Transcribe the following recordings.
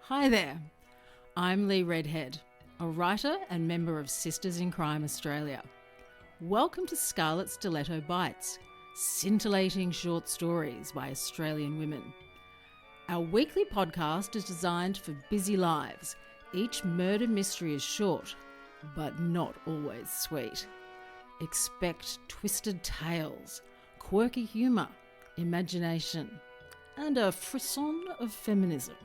Hi there, I'm Lee Redhead, a writer and member of Sisters in Crime Australia. Welcome to Scarlet Stiletto Bites, scintillating short stories by Australian women. Our weekly podcast is designed for busy lives. Each murder mystery is short, but not always sweet. Expect twisted tales, quirky humour, imagination, and a frisson of feminism.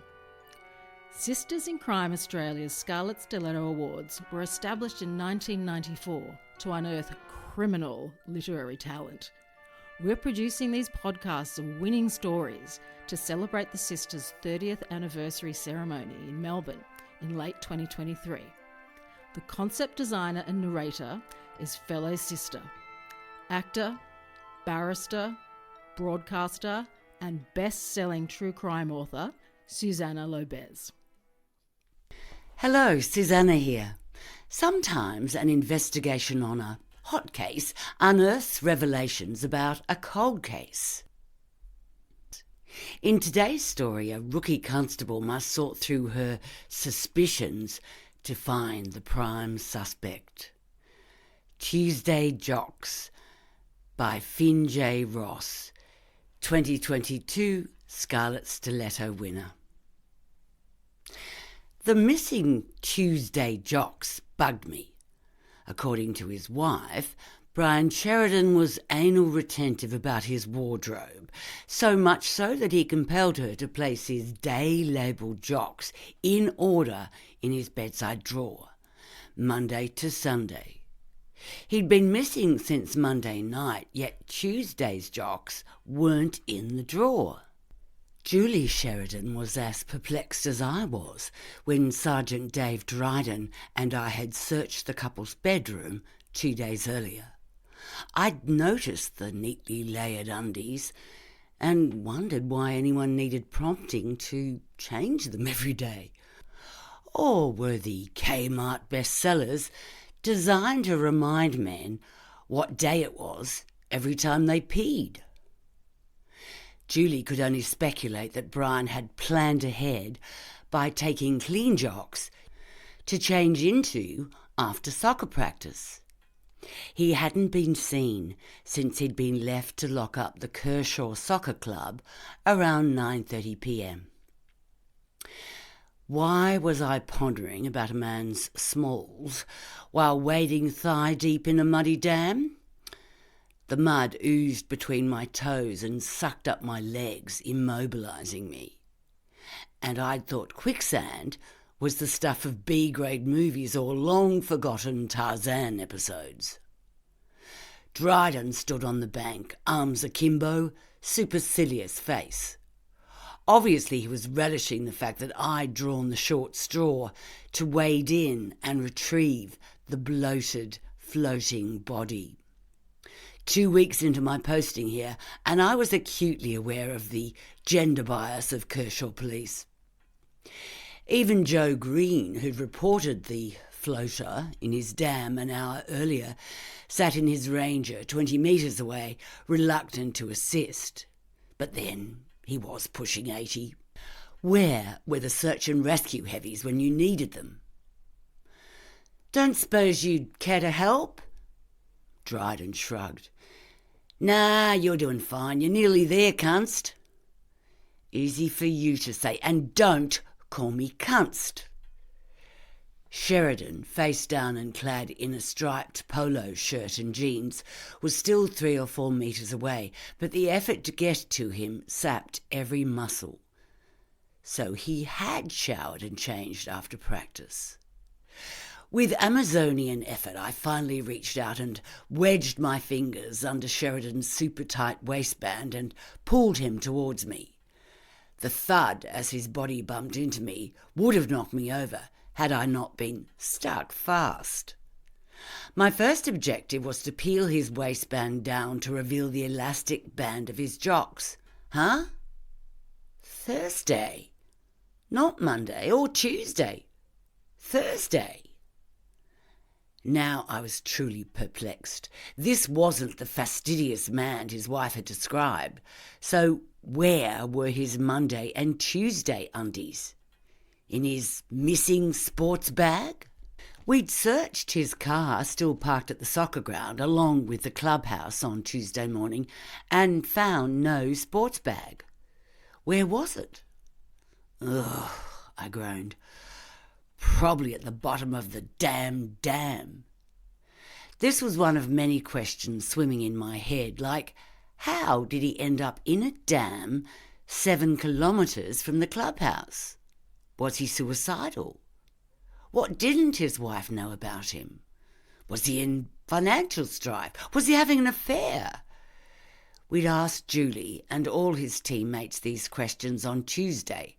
Sisters in Crime Australia's Scarlet Stiletto Awards were established in 1994 to unearth criminal literary talent. We're producing these podcasts of winning stories to celebrate the Sisters' 30th anniversary ceremony in Melbourne in late 2023. The concept designer and narrator is fellow sister, actor, barrister, broadcaster, and best-selling true crime author Susanna Lobez. Hello, Susanna here. Sometimes an investigation on a hot case unearths revelations about a cold case. In today's story, a rookie constable must sort through her suspicions to find the prime suspect. Tuesday Jocks by Finn J. Ross, 2022 Scarlet Stiletto winner. The missing Tuesday Jocks bugged me. According to his wife, Brian Sheridan was anal retentive about his wardrobe, so much so that he compelled her to place his day-labelled Jocks in order in his bedside drawer, Monday to Sunday. He'd been missing since Monday night, yet Tuesday's Jocks weren't in the drawer. Julie Sheridan was as perplexed as I was when Sergeant Dave Dryden and I had searched the couple's bedroom 2 days earlier. I'd noticed the neatly layered undies and wondered why anyone needed prompting to change them every day. Or were the Kmart bestsellers designed to remind men what day it was every time they peed? Julie could only speculate that Brian had planned ahead by taking clean Jocks to change into after soccer practice. He hadn't been seen since he'd been left to lock up the Kershaw Soccer Club around 9:30 p.m. Why was I pondering about a man's smalls while wading thigh-deep in a muddy dam? The mud oozed between my toes and sucked up my legs, immobilising me. And I'd thought quicksand was the stuff of B-grade movies or long-forgotten Tarzan episodes. Dryden stood on the bank, arms akimbo, supercilious face. Obviously he was relishing the fact that I'd drawn the short straw to wade in and retrieve the bloated, floating body. 2 weeks into my posting here, and I was acutely aware of the gender bias of Kershaw Police. Even Joe Green, who'd reported the floater in his dam an hour earlier, sat in his Ranger 20 metres away, reluctant to assist. But then he was pushing 80. Where were the search and rescue heavies when you needed them? "Don't suppose you'd care to help?" Dryden shrugged. "Nah, you're doing fine. You're nearly there, cunst." "Easy for you to say, and don't call me cunst." Sheridan, face down and clad in a striped polo shirt and jeans, was still 3 or 4 metres away, but the effort to get to him sapped every muscle. So he had showered and changed after practice. With Amazonian effort, I finally reached out and wedged my fingers under Sheridan's super-tight waistband and pulled him towards me. The thud as his body bumped into me would have knocked me over had I not been stuck fast. My first objective was to peel his waistband down to reveal the elastic band of his Jocks. Huh? Thursday. Not Monday or Tuesday. Thursday. Now I was truly perplexed. This wasn't the fastidious man his wife had described. So where were his Monday and Tuesday undies? in his missing sports bag? We'd searched his car, still parked at the soccer ground, along with the clubhouse on Tuesday morning, and found no sports bag. Where was it? Ugh, I groaned. Probably at the bottom of the damn dam. This was one of many questions swimming in my head, like, how did he end up in a dam 7 kilometres from the clubhouse? Was he suicidal? What didn't his wife know about him? Was he in financial strife? Was he having an affair? We'd asked Julie and all his teammates these questions on Tuesday,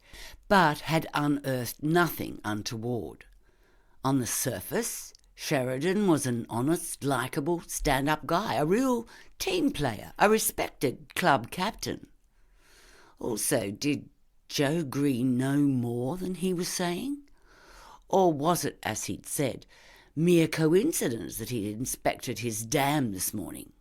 but had unearthed nothing untoward. On the surface, Sheridan was an honest, likeable, stand-up guy, a real team player, a respected club captain. Also, did Joe Green know more than he was saying? Or was it, as he'd said, mere coincidence that he'd inspected his dam this morning?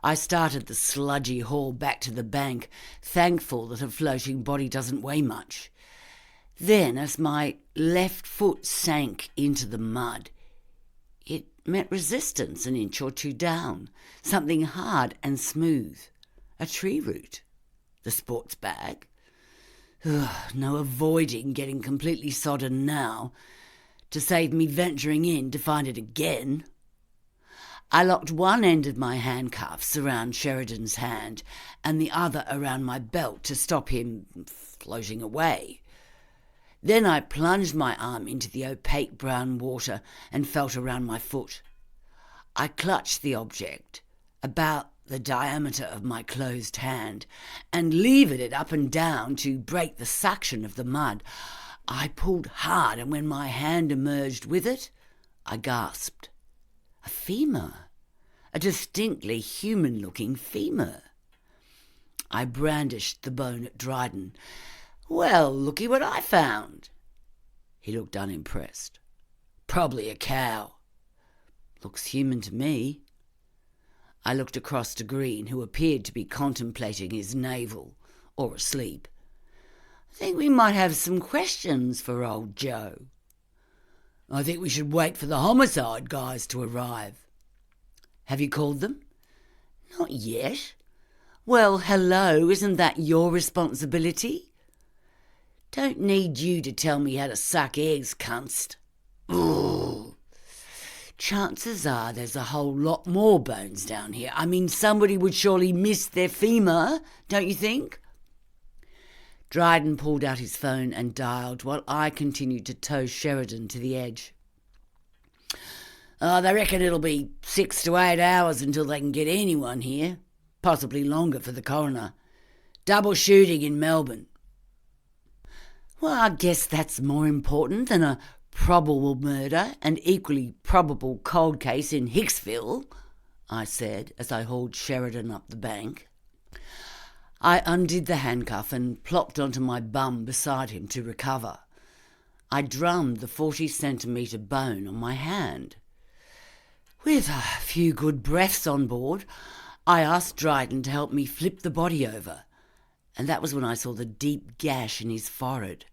I started the sludgy haul back to the bank, thankful that a floating body doesn't weigh much. Then, as my left foot sank into the mud, it met resistance an inch or two down, something hard and smooth, a tree root, the sports bag. Ugh, no avoiding getting completely sodden now, to save me venturing in to find it again. I locked one end of my handcuffs around Sheridan's hand and the other around my belt to stop him floating away. Then I plunged my arm into the opaque brown water and felt around my foot. I clutched the object, about the diameter of my closed hand, and levered it up and down to break the suction of the mud. I pulled hard, and when my hand emerged with it, I gasped. A femur, a distinctly human-looking femur. I brandished the bone at Dryden. Well, looky what I found. He looked unimpressed. Probably a cow. Looks human to me. I looked across to Green, who appeared to be contemplating his navel, or asleep. I think we might have some questions for old Joe. I think we should wait for the homicide guys to arrive. Have you called them? Not yet. Well, hello, isn't that your responsibility? Don't need you to tell me how to suck eggs, cunst. Ooh. Chances are there's a whole lot more bones down here. I mean, somebody would surely miss their femur, don't you think? Dryden pulled out his phone and dialed while I continued to tow Sheridan to the edge. They reckon it'll be 6 to 8 hours until they can get anyone here. Possibly longer for the coroner. Double shooting in Melbourne. Well, I guess that's more important than a probable murder and equally probable cold case in Hicksville, I said as I hauled Sheridan up the bank. I undid the handcuff and plopped onto my bum beside him to recover. I drummed the 40-centimetre bone on my hand. With a few good breaths on board, I asked Dryden to help me flip the body over, and that was when I saw the deep gash in his forehead.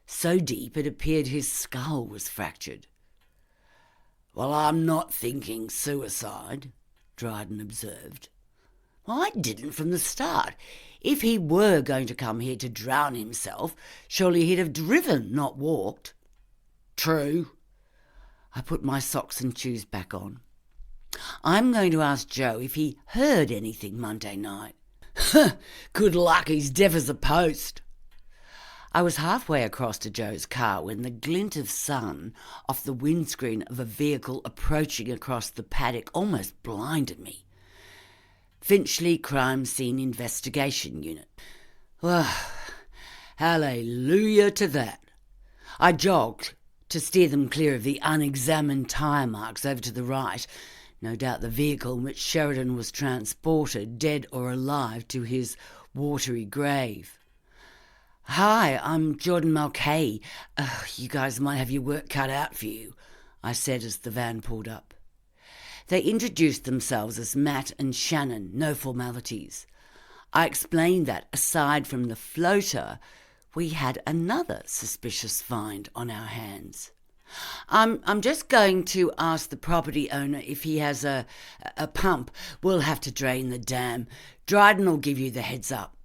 So deep it appeared his skull was fractured. Well, I'm not thinking suicide, Dryden observed. Well, I didn't from the start. If he were going to come here to drown himself, surely he'd have driven, not walked. True. I put my socks and shoes back on. I'm going to ask Joe if he heard anything Monday night. Good luck, he's deaf as a post. I was halfway across to Joe's car when the glint of sun off the windscreen of a vehicle approaching across the paddock almost blinded me. Finchley Crime Scene Investigation Unit. Well, hallelujah to that. I jogged to steer them clear of the unexamined tyre marks over to the right. No doubt the vehicle in which Sheridan was transported, dead or alive, to his watery grave. Hi, I'm Jordan Mulcahy. You guys might have your work cut out for you, I said as the van pulled up. They introduced themselves as Matt and Shannon, no formalities. I explained that, aside from the floater, we had another suspicious find on our hands. I'm just going to ask the property owner if he has a pump. We'll have to drain the dam. Dryden will give you the heads up.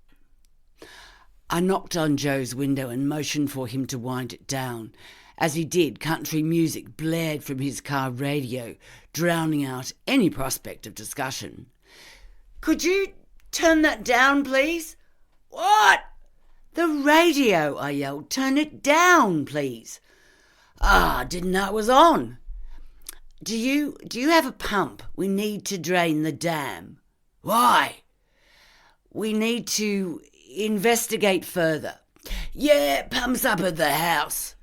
I knocked on Joe's window and motioned for him to wind it down. As he did, country music blared from his car radio, drowning out any prospect of discussion. "Could you turn that down, please?" "What?" "The radio," I yelled. "Turn it down, please." Didn't know it was on." Do you have a pump? We need to drain the dam." "Why?" "We need to investigate further." "Yeah, pump's up at the house."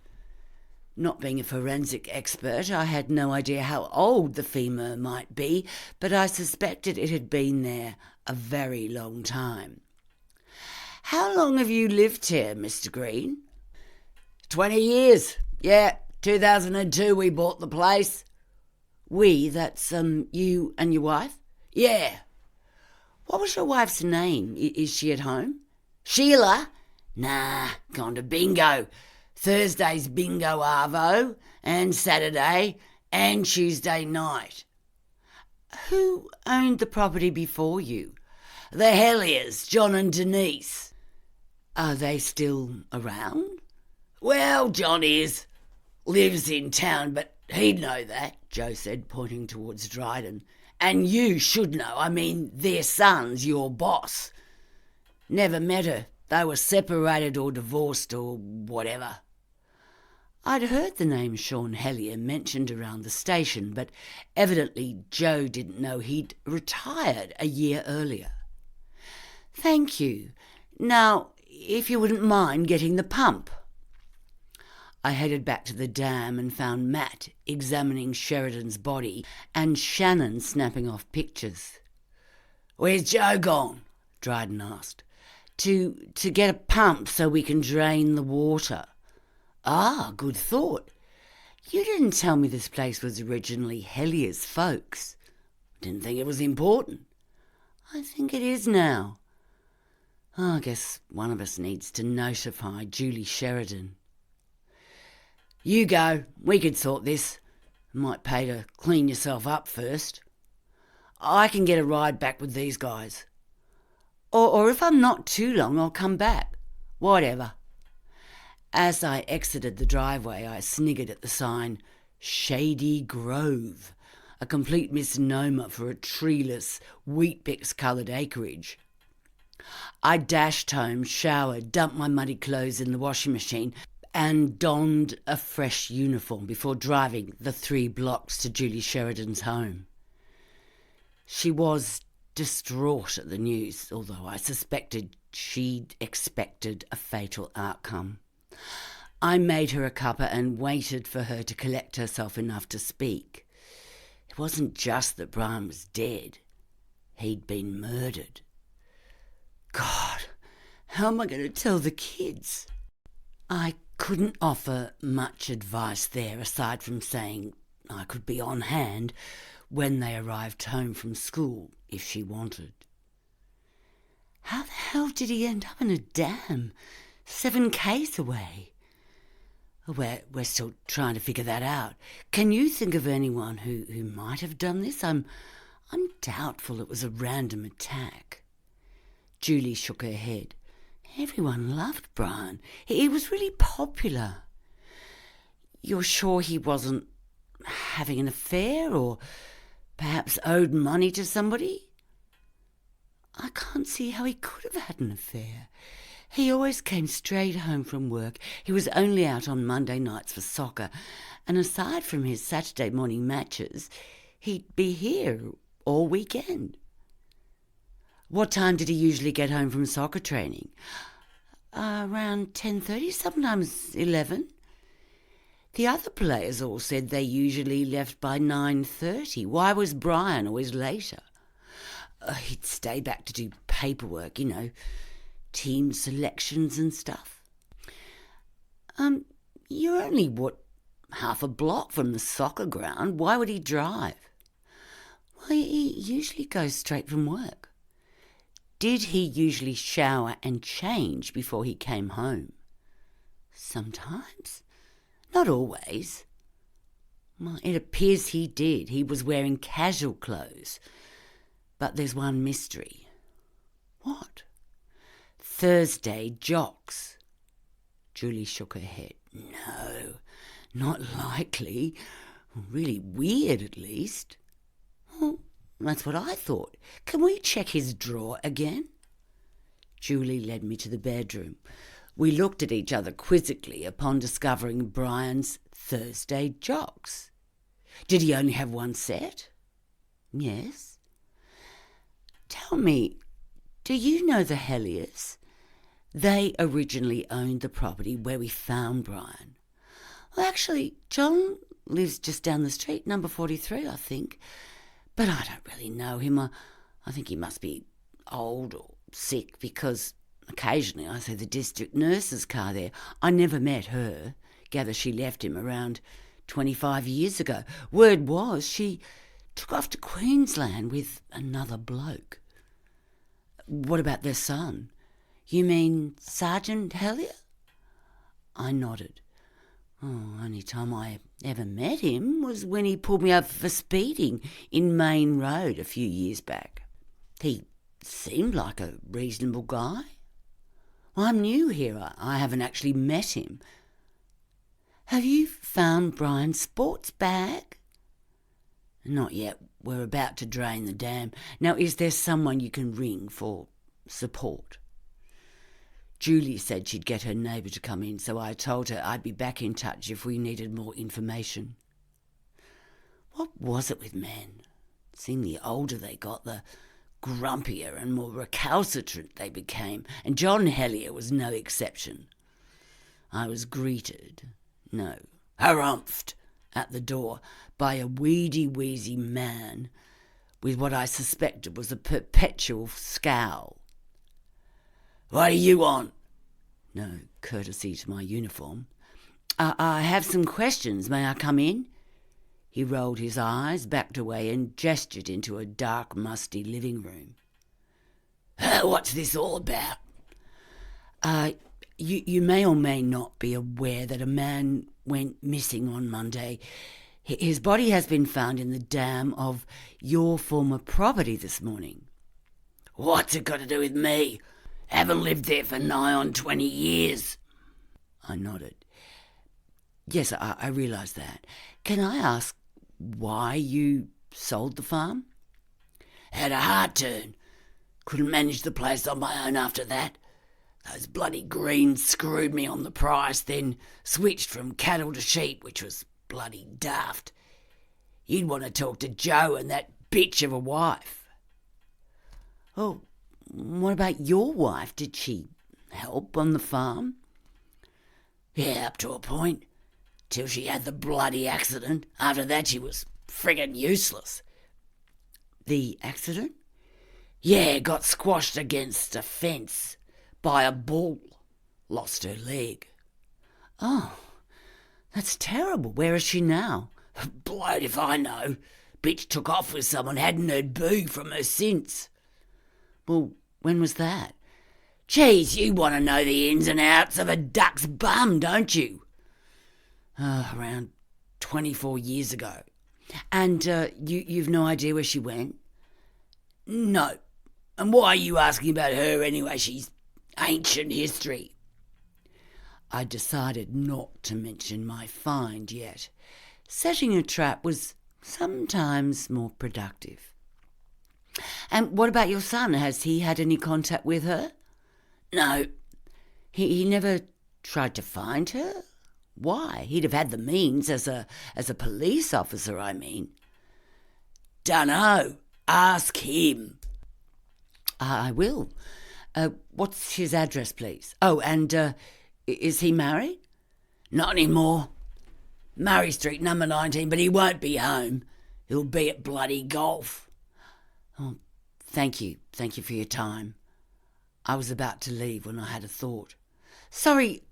Not being a forensic expert, I had no idea how old the femur might be, but I suspected it had been there a very long time. "How long have you lived here, Mr. Green?" 20 years. Yeah, 2002 we bought the place." "We, that's you and your wife?" "Yeah." "What was your wife's name? Is she at home?" "Sheila? Nah, gone to bingo. Thursday's bingo arvo, and Saturday, and Tuesday night." "Who owned the property before you?" "The Helliers, John and Denise." "Are they still around?" "Well, John is. Lives in town, but he'd know that," Joe said, pointing towards Dryden. "And you should know. I mean, their son's your boss." "Never met her. They were separated or divorced or whatever." I'd heard the name Sean Hellier mentioned around the station, but evidently Joe didn't know he'd retired a year earlier. "Thank you. Now, if you wouldn't mind getting the pump." I headed back to the dam and found Matt examining Sheridan's body and Shannon snapping off pictures. "Where's Joe gone?" Dryden asked. To get a pump so we can drain the water." Good thought. You didn't tell me this place was originally Hellier's folks." "Didn't think it was important." "I think it is now." I guess one of us needs to notify Julie Sheridan. "You go. We could sort this. Might pay to clean yourself up first." "I can get a ride back with these guys." Or if I'm not too long, I'll come back." "Whatever." As I exited the driveway, I sniggered at the sign, "Shady Grove," a complete misnomer for a treeless, wheat-bix-coloured acreage. I dashed home, showered, dumped my muddy clothes in the washing machine, and donned a fresh uniform before driving the 3 blocks to Julie Sheridan's home. She was distraught at the news, although I suspected she'd expected a fatal outcome. I made her a cuppa and waited for her to collect herself enough to speak. It wasn't just that Brian was dead. He'd been murdered. God, how am I going to tell the kids? I couldn't offer much advice there, aside from saying I could be on hand when they arrived home from school if she wanted. How the hell did he end up in a dam 7 k's away? We're still trying to figure that out. Can you think of anyone who might have done this? I'm doubtful it was a random attack. Julie shook her head. Everyone loved Brian. He was really popular. You're sure he wasn't having an affair or perhaps owed money to somebody? I can't see how he could have had an affair. He always came straight home from work. He was only out on Monday nights for soccer, and aside from his Saturday morning matches, he'd be here all weekend. What time did he usually get home from soccer training? Around 10:30, sometimes 11. The other players all said they usually left by 9:30. Why was Brian always later? He'd stay back to do paperwork, team selections and stuff. You're only, half a block from the soccer ground. Why would he drive? Well, he usually goes straight from work. Did he usually shower and change before he came home? Sometimes. Not always. Well, it appears he did. He was wearing casual clothes. But there's one mystery. What? Thursday Jocks. Julie shook her head. No, not likely. Really weird, at least. Well, that's what I thought. Can we check his drawer again? Julie led me to the bedroom. We looked at each other quizzically upon discovering Brian's Thursday Jocks. Did he only have one set? Yes. Tell me, do you know the Helliers? They originally owned the property where we found Brian. Well, actually, John lives just down the street, number 43, I think. But I don't really know him. I think he must be old or sick because occasionally I see the district nurse's car there. I never met her. Gather she left him around 25 years ago. Word was she took off to Queensland with another bloke. What about their son? You mean Sergeant Hellier? I nodded. Oh, only time I ever met him was when he pulled me over for speeding in Main Road a few years back. He seemed like a reasonable guy. Well, I'm new here. I haven't actually met him. Have you found Brian's sports bag? Not yet. We're about to drain the dam. Now, is there someone you can ring for support? Julie said she'd get her neighbour to come in, so I told her I'd be back in touch if we needed more information. What was it with men? It seemed the older they got, the grumpier and more recalcitrant they became, and John Hellier was no exception. I was greeted, no, harumphed at the door by a weedy-wheezy man with what I suspected was a perpetual scowl. What do you want? No courtesy to my uniform. I have some questions. May I come in? He rolled his eyes, backed away, and gestured into a dark, musty living room. What's this all about? You may or may not be aware that a man went missing on Monday. His body has been found in the dam of your former property this morning. What's it got to do with me? Haven't lived there for nigh on 20 years. I nodded. Yes, I realise that. Can I ask why you sold the farm? Had a heart turn. Couldn't manage the place on my own after that. Those bloody Greens screwed me on the price, then switched from cattle to sheep, which was bloody daft. You'd want to talk to Joe and that bitch of a wife. Oh, what about your wife? Did she help on the farm? Yeah, up to a point. Till she had the bloody accident. After that she was friggin' useless. The accident? Yeah, got squashed against a fence by a bull. Lost her leg. Oh, that's terrible. Where is she now? Blowed if I know. Bitch took off with someone, hadn't heard boo from her since. Well, when was that? Geez, you want to know the ins and outs of a duck's bum, don't you? Around 24 years ago. And you've no idea where she went? No. And why are you asking about her anyway? She's ancient history. I decided not to mention my find yet. Setting a trap was sometimes more productive. And what about your son? Has he had any contact with her? No. He never tried to find her? Why? He'd have had the means as a police officer, I mean. Dunno. Ask him. I will. What's his address, please? Oh, and is he married? Not anymore. Murray Street, number 19, but he won't be home. He'll be at bloody golf. Oh, thank you. Thank you for your time. I was about to leave when I had a thought. Sorry,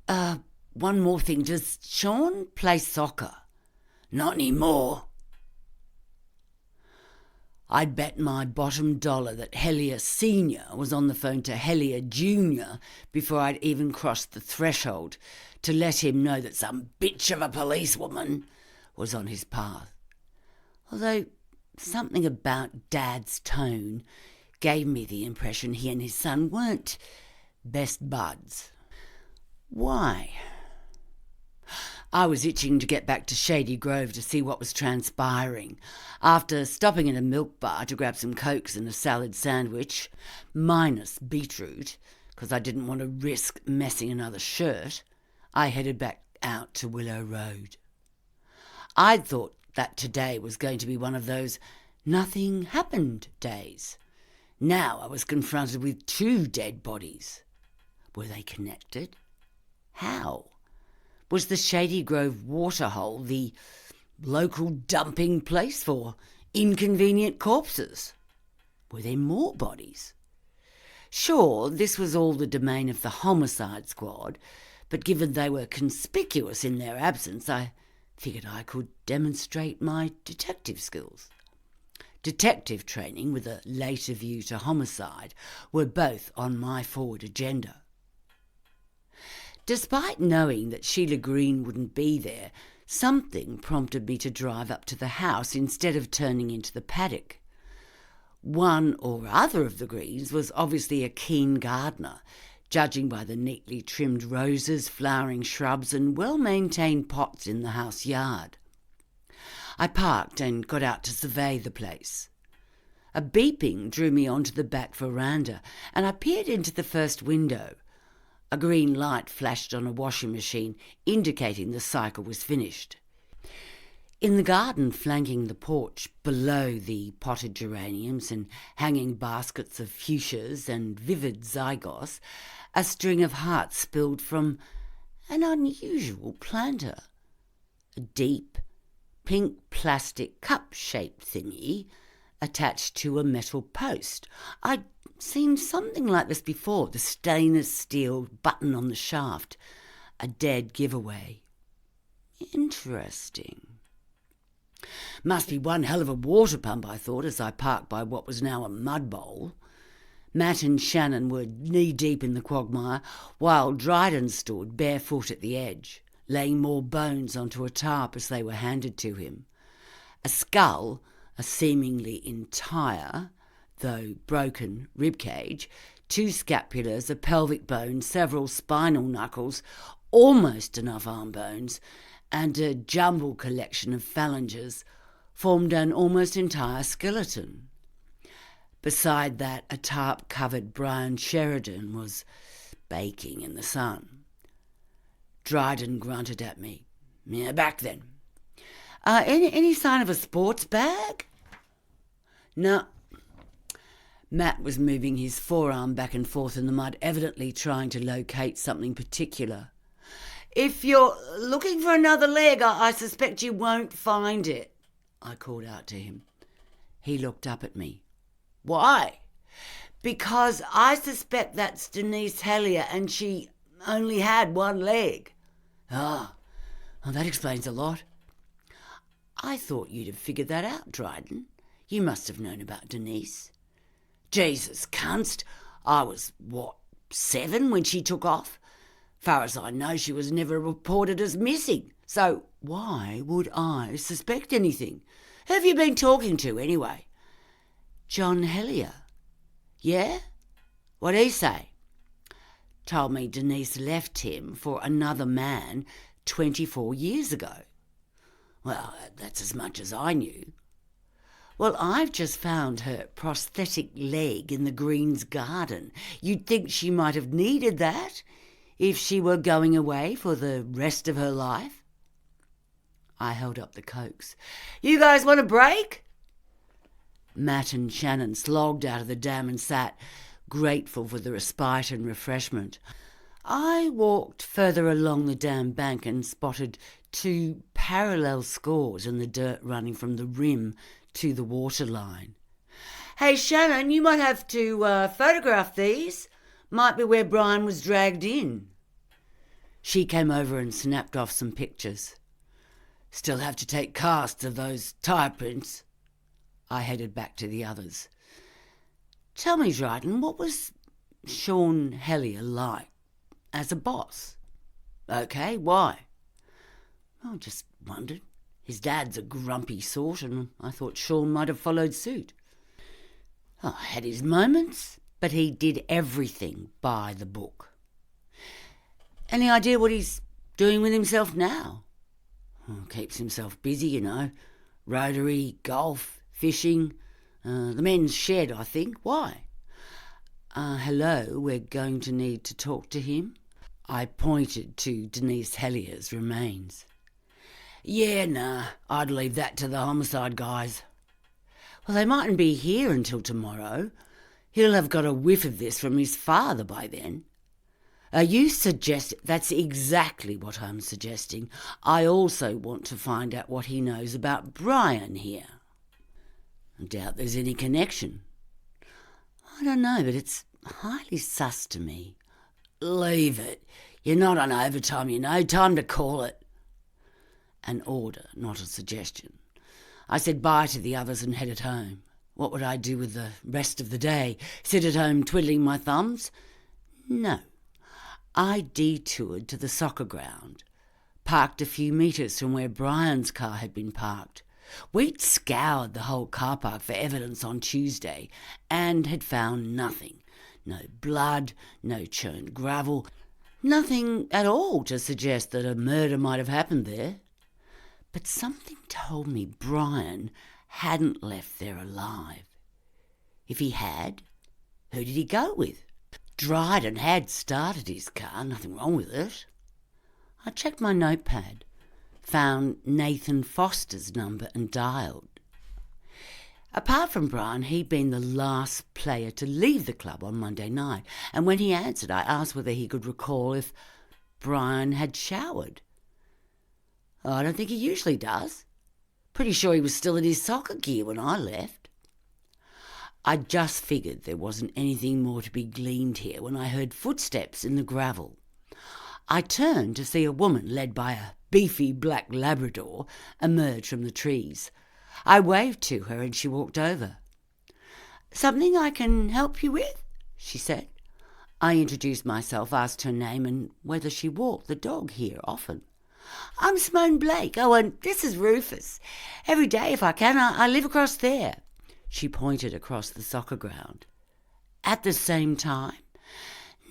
one more thing. Does Sean play soccer? Not anymore. I'd bet my bottom dollar that Hellier Sr. was on the phone to Hellier Jr. before I'd even crossed the threshold to let him know that some bitch of a policewoman was on his path. Although something about Dad's tone gave me the impression he and his son weren't best buds. Why? I was itching to get back to Shady Grove to see what was transpiring. After stopping at a milk bar to grab some Cokes and a salad sandwich, minus beetroot, because I didn't want to risk messing another shirt, I headed back out to Willow Road. I'd thought that today was going to be one of those nothing happened days. Now I was confronted with 2 dead bodies. Were they connected? How? Was the Shady Grove waterhole the local dumping place for inconvenient corpses? Were there more bodies? Sure, this was all the domain of the homicide squad, but given they were conspicuous in their absence, I figured I could demonstrate my detective skills. Detective training with a later view to homicide were both on my forward agenda. Despite knowing that Sheila Green wouldn't be there, something prompted me to drive up to the house instead of turning into the paddock. One or other of the Greens was obviously a keen gardener, judging by the neatly trimmed roses, flowering shrubs and well-maintained pots in the house yard. I parked and got out to survey the place. A beeping drew me onto the back veranda, and I peered into the first window. A green light flashed on a washing machine, indicating the cycle was finished. In the garden flanking the porch, below the potted geraniums and hanging baskets of fuchsias and vivid zygos, a string of hearts spilled from an unusual planter. A deep, pink plastic cup-shaped thingy attached to a metal post. I'd seen something like this before, the stainless steel button on the shaft, a dead giveaway. Interesting. Must be one hell of a water pump, I thought, as I parked by what was now a mud bowl. Matt and Shannon were knee-deep in the quagmire, while Dryden stood barefoot at the edge, laying more bones onto a tarp as they were handed to him. A skull, a seemingly entire, though broken, ribcage, 2 scapulars, a pelvic bone, several spinal knuckles, almost enough arm bones, and a jumbled collection of phalanges formed an almost entire skeleton. Beside that, a tarp-covered Brian Sheridan was baking in the sun. Dryden grunted at me. "Yeah, back then. Any sign of a sports bag?" "No." Matt was moving his forearm back and forth in the mud, evidently trying to locate something particular. "If you're looking for another leg, I suspect you won't find it," I called out to him. He looked up at me. "Why?" "Because I suspect that's Denise Hellier and she only had 1 leg. "Ah, well, that explains a lot." "I thought you'd have figured that out, Dryden. You must have known about Denise." "Jesus, cunst. I was, 7 when she took off? Far as I know, she was never reported as missing. So why would I suspect anything? Who have you been talking to, anyway?" "John Hellier." "Yeah? What'd he say?" "Told me Denise left him for another man 24 years ago." "Well, that's as much as I knew." "Well, I've just found her prosthetic leg in the Greens' garden. You'd think she might have needed that if she were going away for the rest of her life." I held up the Cokes. "You guys want a break?" Matt and Shannon slogged out of the dam and sat, grateful for the respite and refreshment. I walked further along the dam bank and spotted 2 parallel scores in the dirt running from the rim to the waterline. "Hey, Shannon, you might have to photograph these. Might be where Brian was dragged in." She came over and snapped off some pictures. "Still have to take casts of those tyre prints." I headed back to the others. Tell me, Dryden, what was Sean Hellier like as a boss? Okay, why? I just wondered. His dad's a grumpy sort, and I thought Sean might have followed suit. Had his moments, but he did everything by the book. Any idea what he's doing with himself now? Keeps himself busy, you know. Rotary, golf, fishing, the men's shed, I think. Why? Hello, we're going to need to talk to him. I pointed to Denise Hellier's remains. Yeah, nah, I'd leave that to the homicide guys. Well, they mightn't be here until tomorrow. He'll have got a whiff of this from his father by then. You suggest that's exactly what I'm suggesting. I also want to find out what he knows about Brian here. I doubt there's any connection. I don't know, but it's highly sus to me. Leave it. You're not on overtime, you know. Time to call it. An order, not a suggestion. I said bye to the others and headed home. What would I do with the rest of the day? Sit at home twiddling my thumbs? No. I detoured to the soccer ground, parked a few metres from where Brian's car had been parked. We'd scoured the whole car park for evidence on Tuesday and had found nothing. No blood, no churned gravel, nothing at all to suggest that a murder might have happened there. But something told me Brian hadn't left there alive. If he had, who did he go with? Dryden had started his car, nothing wrong with it. I checked my notepad, found Nathan Foster's number and dialed. Apart from Brian, he'd been the last player to leave the club on Monday night, and when he answered, I asked whether he could recall if Brian had showered. I don't think he usually does. Pretty sure he was still in his soccer gear when I left. I just figured there wasn't anything more to be gleaned here when I heard footsteps in the gravel. I turned to see a woman led by a beefy black Labrador emerge from the trees. I waved to her and she walked over. Something I can help you with? She said. I introduced myself, asked her name and whether she walked the dog here often. I'm Simone Blake. Oh, and this is Rufus. Every day if I can, I live across there. She pointed across the soccer ground. At the same time?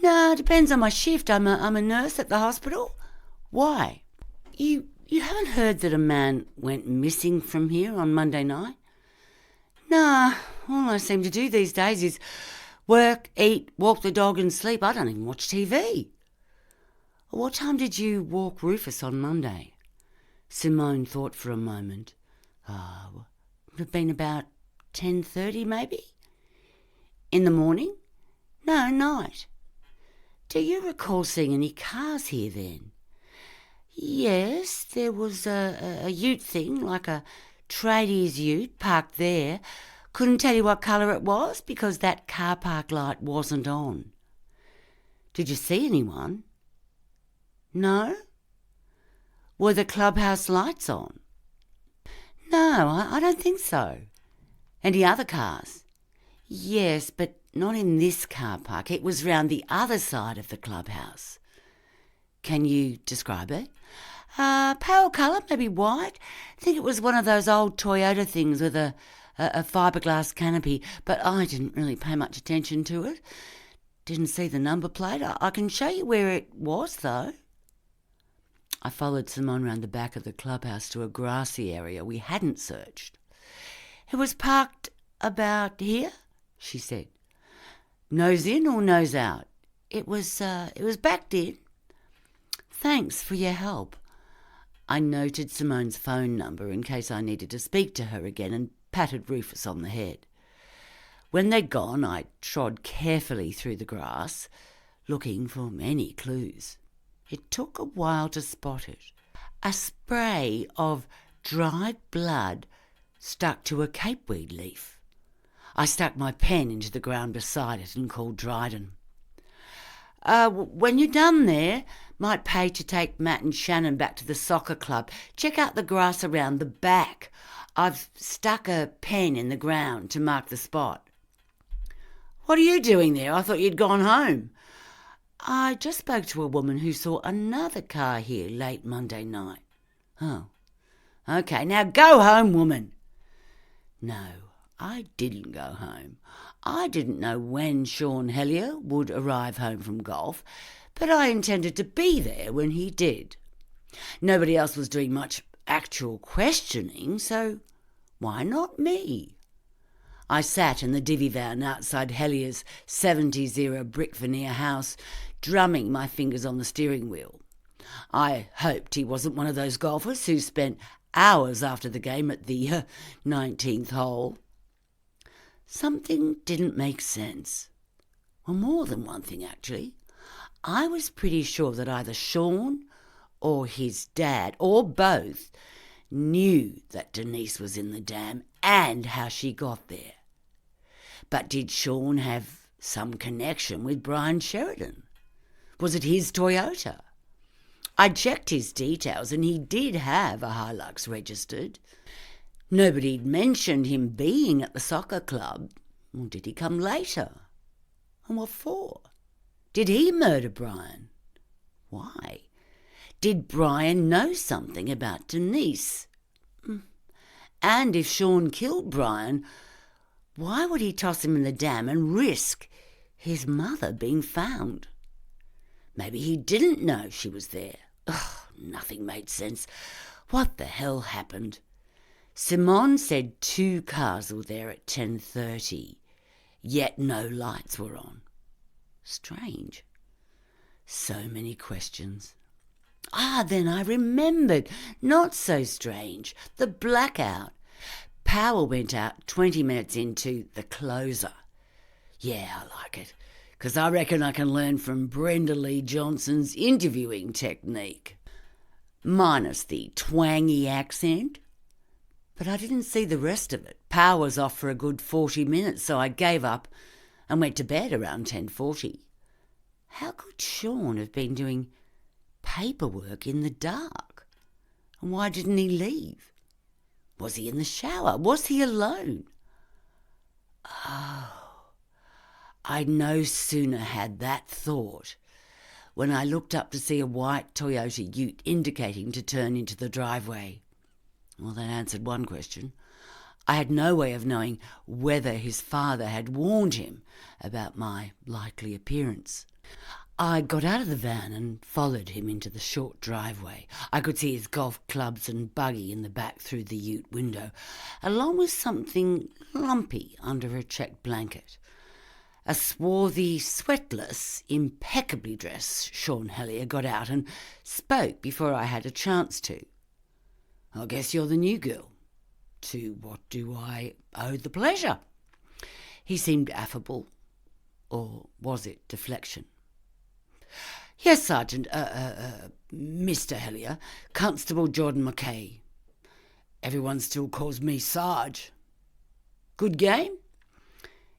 No, depends on my shift. I'm a nurse at the hospital. Why? You haven't heard that a man went missing from here on Monday night? Nah, all I seem to do these days is work, eat, walk the dog and sleep. I don't even watch TV. What time did you walk Rufus on Monday? Simone thought for a moment. It would have been about 10:30 maybe? In the morning? No, night. Do you recall seeing any cars here then? Yes, there was a ute thing, like a tradies ute, parked there. Couldn't tell you what colour it was because that car park light wasn't on. Did you see anyone? No? Were the clubhouse lights on? No, I don't think so. Any other cars? Yes, but not in this car park. It was round the other side of the clubhouse. Can you describe it? Pale colour, maybe white. I think it was one of those old Toyota things with a fiberglass canopy, but I didn't really pay much attention to it. Didn't see the number plate. I can show you where it was, though. I followed Simone round the back of the clubhouse to a grassy area we hadn't searched. It was parked about here, she said. Nose in or nose out? It was backed in. Thanks for your help. I noted Simone's phone number in case I needed to speak to her again and patted Rufus on the head. When they'd gone, I trod carefully through the grass, looking for any clues. It took a while to spot it. A spray of dried blood stuck to a capeweed leaf. I stuck my pen into the ground beside it and called Dryden. When you're done there, might pay to take Matt and Shannon back to the soccer club. Check out the grass around the back. I've stuck a pen in the ground to mark the spot." "What are you doing there? I thought you'd gone home." "I just spoke to a woman who saw another car here late Monday night." "Oh, okay, now go home, woman." No, I didn't go home. I didn't know when Sean Hellier would arrive home from golf, but I intended to be there when he did. Nobody else was doing much actual questioning, so why not me? I sat in the divvy van outside Hellier's 70s-era brick veneer house, drumming my fingers on the steering wheel. I hoped he wasn't one of those golfers who spent hours after the game at the 19th hole. Something didn't make sense. Well, more than one thing, actually. I was pretty sure that either Sean or his dad, or both, knew that Denise was in the dam and how she got there. But did Sean have some connection with Brian Sheridan? Was it his Toyota? I checked his details and he did have a Hilux registered. Nobody'd mentioned him being at the soccer club. Or did he come later? And what for? Did he murder Brian? Why? Did Brian know something about Denise? And if Sean killed Brian, why would he toss him in the dam and risk his mother being found? Maybe he didn't know she was there. Ugh, nothing made sense. What the hell happened? Simone said 2 cars were there at 10:30, yet no lights were on. Strange. So many questions. Then I remembered. Not so strange. The blackout. Power went out 20 minutes into the closer. Yeah, I like it, because I reckon I can learn from Brenda Lee Johnson's interviewing technique. Minus the twangy accent. But I didn't see the rest of it. Power was off for a good 40 minutes, so I gave up and went to bed around 10:40. How could Sean have been doing paperwork in the dark? And why didn't he leave? Was he in the shower? Was he alone? Oh, I no sooner had that thought when I looked up to see a white Toyota Ute indicating to turn into the driveway. Well, that answered one question. I had no way of knowing whether his father had warned him about my likely appearance. I got out of the van and followed him into the short driveway. I could see his golf clubs and buggy in the back through the ute window, along with something lumpy under a checked blanket. A swarthy, sweatless, impeccably dressed Sean Hellier got out and spoke before I had a chance to. "I guess you're the new girl. To what do I owe the pleasure?" He seemed affable, or was it deflection? "Yes, Sergeant, Mr. Hellier, Constable Jordan Mackay. Everyone still calls me Sarge." "Good game?"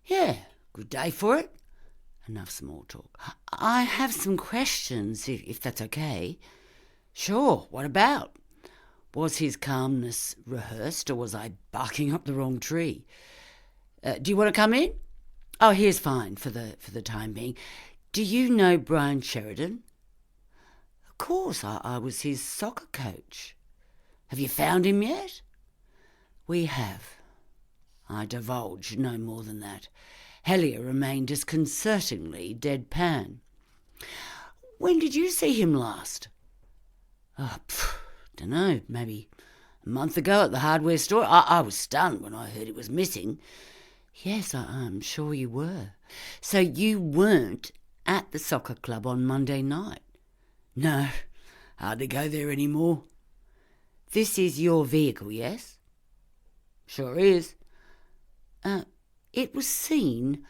"Yeah, good day for it." Enough small talk. "I have some questions, if that's okay." "Sure, what about?" Was his calmness rehearsed, or was I barking up the wrong tree? "Do you want to come in?" "Oh, here's fine for the time being. Do you know Brian Sheridan?" "Of course, I was his soccer coach." "Have you found him yet?" "We have." I divulged no more than that. Hellier remained disconcertingly deadpan. "When did you see him last?" Dunno, maybe a month ago at the hardware store. I was stunned when I heard it was missing." "Yes, I'm sure you were. So you weren't at the soccer club on Monday night?" "No, hardly go there anymore." "This is your vehicle, yes?" "Sure is." It was seen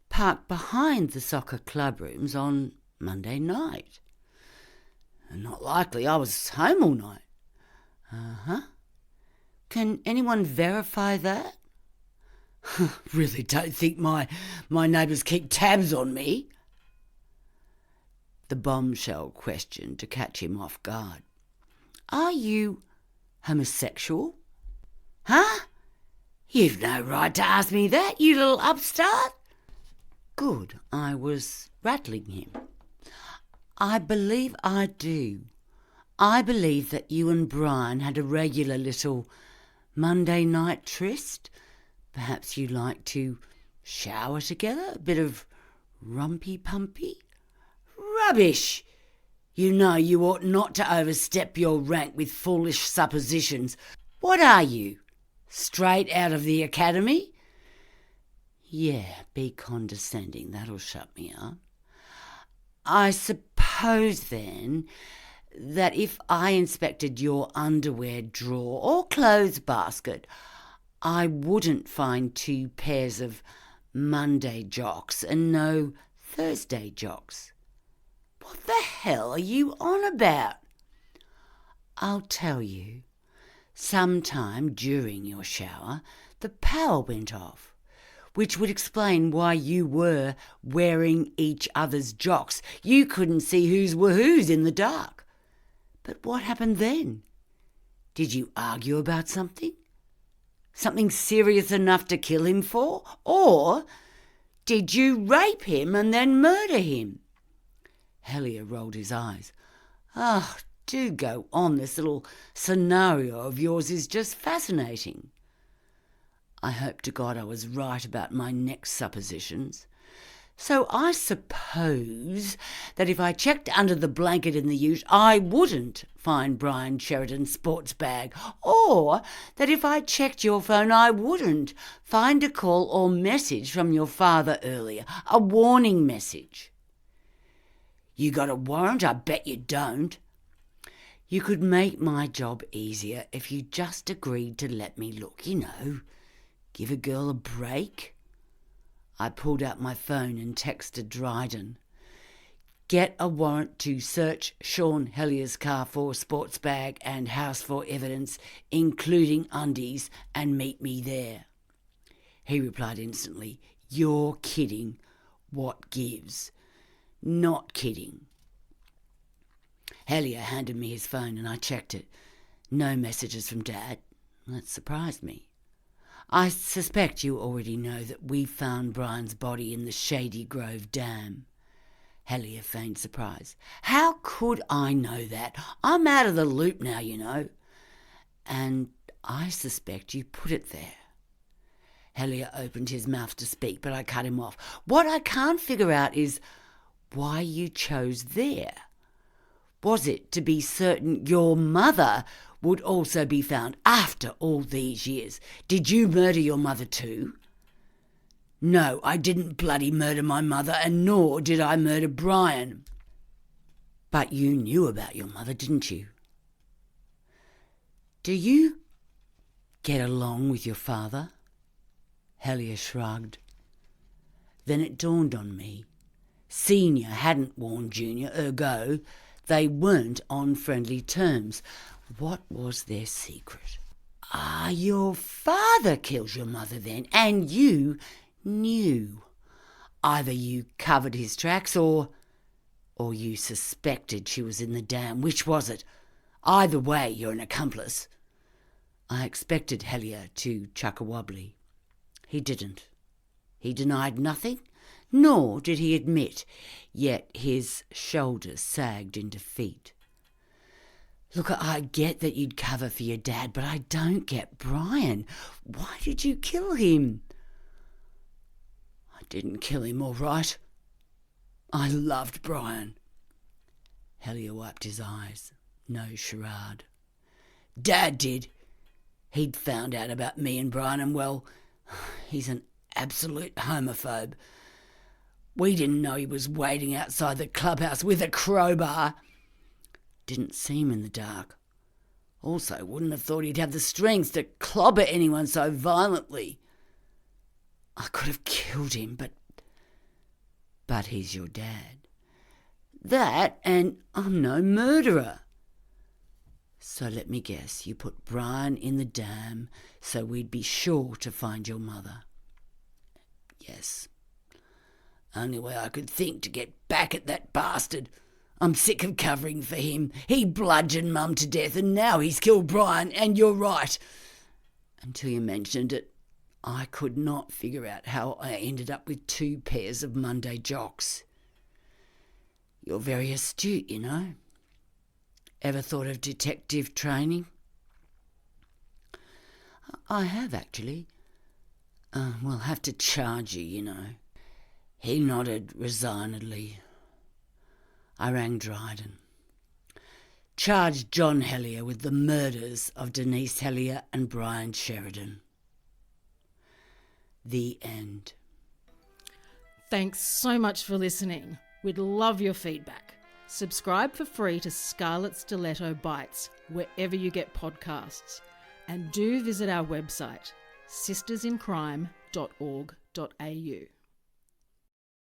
parked behind the soccer club rooms on Monday night." "Not likely. I was home all night." "Uh-huh. Can anyone verify that?" "Really don't think my neighbours keep tabs on me." The bombshell question to catch him off guard. "Are you homosexual?" Huh? You've no right to ask me that, you little upstart. Good, I was rattling him. I believe I do. I believe that you and Brian had a regular little Monday night tryst. Perhaps you like to shower together, a bit of rumpy-pumpy. Rubbish! You know you ought not to overstep your rank with foolish suppositions. What are you? Straight out of the academy? Yeah, be condescending, that'll shut me up. I suppose, then, that if I inspected your underwear drawer or clothes basket, I wouldn't find 2 pairs of Monday Jocks and no Thursday Jocks. What the hell are you on about? I'll tell you. Sometime during your shower, the power went off, which would explain why you were wearing each other's Jocks. You couldn't see whose were whose in the dark. But what happened then? Did you argue about something? Something serious enough to kill him for? Or did you rape him and then murder him? Hellier rolled his eyes. Oh, do go on. This little scenario of yours is just fascinating. I hope to God I was right about my next suppositions. So I suppose that if I checked under the blanket in the ute, I wouldn't find Brian Sheridan's sports bag, or that if I checked your phone, I wouldn't find a call or message from your father earlier, a warning message. You got a warrant? I bet you don't. You could make my job easier if you just agreed to let me look, give a girl a break. I pulled out my phone and texted Dryden. Get a warrant to search Sean Hellier's car for sports bag and house for evidence, including undies, and meet me there. He replied instantly, You're kidding. What gives? Not kidding. Hellier handed me his phone and I checked it. No messages from Dad. That surprised me. I suspect you already know that we found Brian's body in the Shady Grove Dam. Hellier feigned surprise. How could I know that? I'm out of the loop now, And I suspect you put it there. Hellier opened his mouth to speak, but I cut him off. What I can't figure out is why you chose there. Was it to be certain your mother would also be found after all these years? Did you murder your mother too? No, I didn't bloody murder my mother, and nor did I murder Brian. But you knew about your mother, didn't you? Do you get along with your father? Hellier shrugged. Then it dawned on me. Senior hadn't warned Junior, ergo they weren't on friendly terms. What was their secret? Your father killed your mother then, and you knew. Either you covered his tracks or you suspected she was in the dam. Which was it? Either way, you're an accomplice. I expected Hellier to chuck a wobbly. He didn't. He denied nothing, nor did he admit, yet his shoulders sagged in defeat. Look, I get that you'd cover for your dad, but I don't get Brian. Why did you kill him? I didn't kill him, all right. I loved Brian. Hellier wiped his eyes. No charade. Dad did. He'd found out about me and Brian, and well, he's an absolute homophobe. We didn't know he was waiting outside the clubhouse with a crowbar. Didn't see him in the dark. Also, wouldn't have thought he'd have the strength to clobber anyone so violently. I could have killed him, but he's your dad. That, and I'm no murderer. So let me guess, you put Brian in the dam so we'd be sure to find your mother. Yes. Only way I could think to get back at that bastard. I'm sick of covering for him. He bludgeoned Mum to death, and now he's killed Brian, and you're right. Until you mentioned it, I could not figure out how I ended up with 2 pairs of Monday Jocks. You're very astute, you know. Ever thought of detective training? I have, actually. We'll have to charge you, you know. He nodded resignedly. I rang Dryden. Charged John Hellier with the murders of Denise Hellier and Brian Sheridan. The end. Thanks so much for listening. We'd love your feedback. Subscribe for free to Scarlet Stiletto Bites wherever you get podcasts. And do visit our website, sistersincrime.org.au.